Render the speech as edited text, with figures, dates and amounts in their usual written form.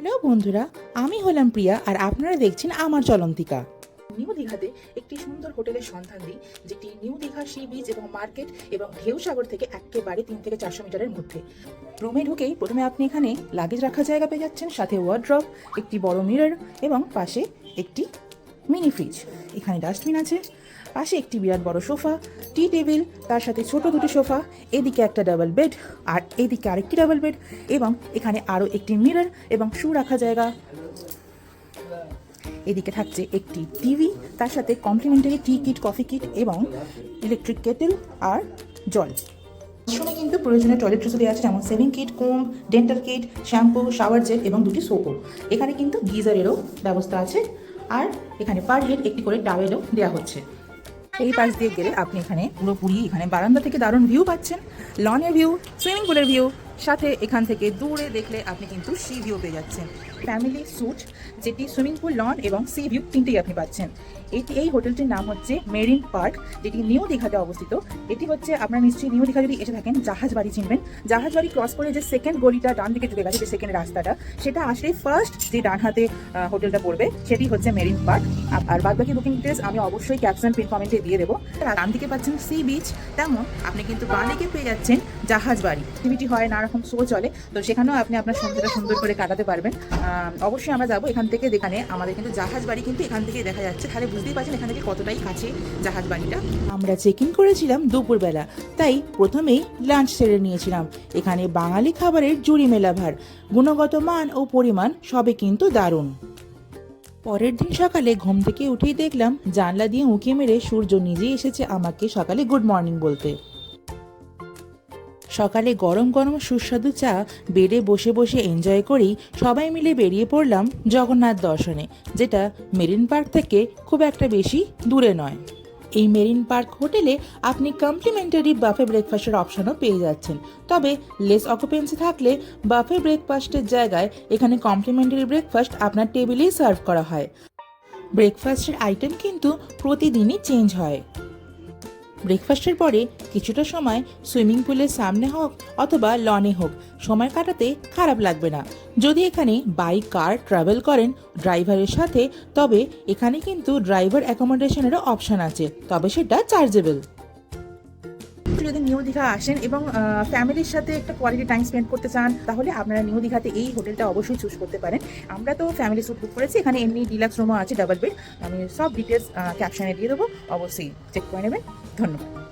Hello বন্ধুরা, আমি হলাম প্রিয়া আর আপনারা দেখছেন আমার চলন্তিকা। নিউ দীঘাতে একটি সুন্দর হোটেলের সন্ধান দিই, যেটি নিউ দীঘা সি বিচ এবং মার্কেট এবং ঢেউ সাগর থেকে একেবারে 3 থেকে 400 মিটারের মধ্যে। রুমে ঢুকেই প্রথমে আপনি এখানে লাগেজ রাখার জায়গা পেয়ে যাচ্ছেন, সাথে ওয়ার্ড্রপ, একটি বড় মিরর এবং পাশে একটি মিনি ফ্রিজ। এখানে ডাস্টবিন আছে, পাশে একটি বিরাট বড় সোফা, টি টেবিল, তার সাথে ছোট দুটি সোফা, এদিকে একটা ডাবল বেড আর এদিকে আরেকটি ডাবল বেড এবং এখানে আরও একটি মিরর এবং শু রাখা জায়গা। এদিকে থাকছে একটি টিভি, তার সাথে complimentary tea kit, coffee kit এবং ইলেকট্রিক কেটেল আর জল। ওয়াশরুমে কিন্তু প্রয়োজনীয় টয়লেট ট্রিসও দেওয়া আছে, যেমন shaving kit, comb, dental kit, shampoo, shower gel এবং দুটি সোপও। এখানে কিন্তু গিজারেরও ব্যবস্থা আছে আর এখানে পার হেড একটি করে টাওয়েলও দেওয়া হচ্ছে। এই পাশ দিয়ে গেলে আপনি এখানে পুরোপুরি এখানে বারান্দা থেকে দারুণ ভিউ পাচ্ছেন, লনের ভিউ, সুইমিং পুলের ভিউ, সাথে এখান থেকে দূরে দেখলে আপনি কিন্তু সি ভিউ পেয়ে যাচ্ছেন। ফ্যামিলি স্যুট, যেটি সুইমিং পুল, লন এবং সি ভিউ তিনটেই আপনি পাচ্ছেন। এই হোটেলটির নাম হচ্ছে মেরিন পার্ক, যেটি নিউ দীঘাতে অবস্থিত। এটি হচ্ছে, আপনারা নিশ্চয়ই নিউ দীঘা যদি এসে থাকেন, জাহাজবাড়ি চিনবেন। জাহাজবাড়ি ক্রস করে যে সেকেন্ড গলিটা ডান দিকে ঢুকে গেছে, যে সেকেন্ড রাস্তাটা, সেটা আসলে ফার্স্ট যে ডান হাতে হোটেলটা পড়বে সেটি হচ্ছে মেরিন পার্ক। আর বাদবাকি বুকিং ডিটেলস আমি অবশ্যই ক্যাপশন পিন কমেন্টে দিয়ে দেবো। ডান দিকে পাচ্ছেন সি বিচ, তেমন আপনি কিন্তু বাঁ দিকে পেয়ে যাচ্ছেন জাহাজবাড়ি। অ্যাক্টিভিটি হয়, নানা রকম শো চলে, তো সেখানেও আপনি আপনার সন্ধ্যাটা সুন্দর করে কাটাতে পারবেন। অবশ্যই আমরা যাবো এখান থেকে, যেখানে আমাদের কিন্তু জাহাজবাড়ি কিন্তু এখান থেকে দেখা যাচ্ছে। তাহলে বুঝতেই পারছেন এখান থেকে কতটাই কাছে জাহাজবাড়িটা। আমরা চেক ইন করেছিলাম দুপুরবেলা, তাই প্রথমেই লাঞ্চ সেরে নিয়েছিলাম। এখানে বাঙালি খাবারের জুড়ি মেলা ভার, গুণগত মান ও পরিমাণ সবে কিন্তু দারুণ। পরের দিন সকালে ঘুম থেকে উঠেই দেখলাম জানলা দিয়ে উঁকি মেরে সূর্য নিজেই এসেছে আমাকে সকালে গুড মর্নিং বলতে। সকালে গরম গরম সুস্বাদু চা বেডে বসে বসে এনজয় করেই সবাই মিলে বেরিয়ে পড়লাম জগন্নাথ দর্শনে, যেটা মেরিন পার্ক থেকে খুব একটা বেশি দূরে নয়। এই মেরিন পার্ক হোটেলে আপনি কমপ্লিমেন্টারি বাফে ব্রেকফাস্টের অপশনও পেয়ে যাচ্ছেন, তবে লেস অকুপেন্সি থাকলে বাফে ব্রেকফাস্টের জায়গায় এখানে কমপ্লিমেন্টারি ব্রেকফাস্ট আপনার টেবিলেই সার্ভ করা হয়। ব্রেকফাস্টের আইটেম কিন্তু প্রতিদিনই চেঞ্জ হয়। ব্রেকফাস্টের পরে কিছুটা সময় সুইমিং পুলের সামনে হোক অথবা লনে হোক সময় কাটাতে খারাপ লাগবে না। যদি এখানে বাইক, কার ট্রাভেল করেন ড্রাইভারের সাথে, তবে এখানে কিন্তু ড্রাইভার অ্যাকোমোডেশনেরও অপশন আছে, তবে সেটা চার্জেবল। যদি নিউ দীঘা আসেন এবং ফ্যামিলির সাথে একটা কোয়ালিটি টাইম স্পেন্ড করতে চান, তাহলে আপনারা নিউ দীঘাতে এই হোটেলটা অবশ্যই চুজ করতে পারেন। আমরা তো ফ্যামিলি স্যুট বুক করেছি, এখানে এমনি ডিলাক্স রুমও আছে, ডাবল বেড। আমি সব ডিটেলস ক্যাপশনে দিয়ে দেবো, অবশ্যই চেক করে নেবেন। ধন্যবাদ।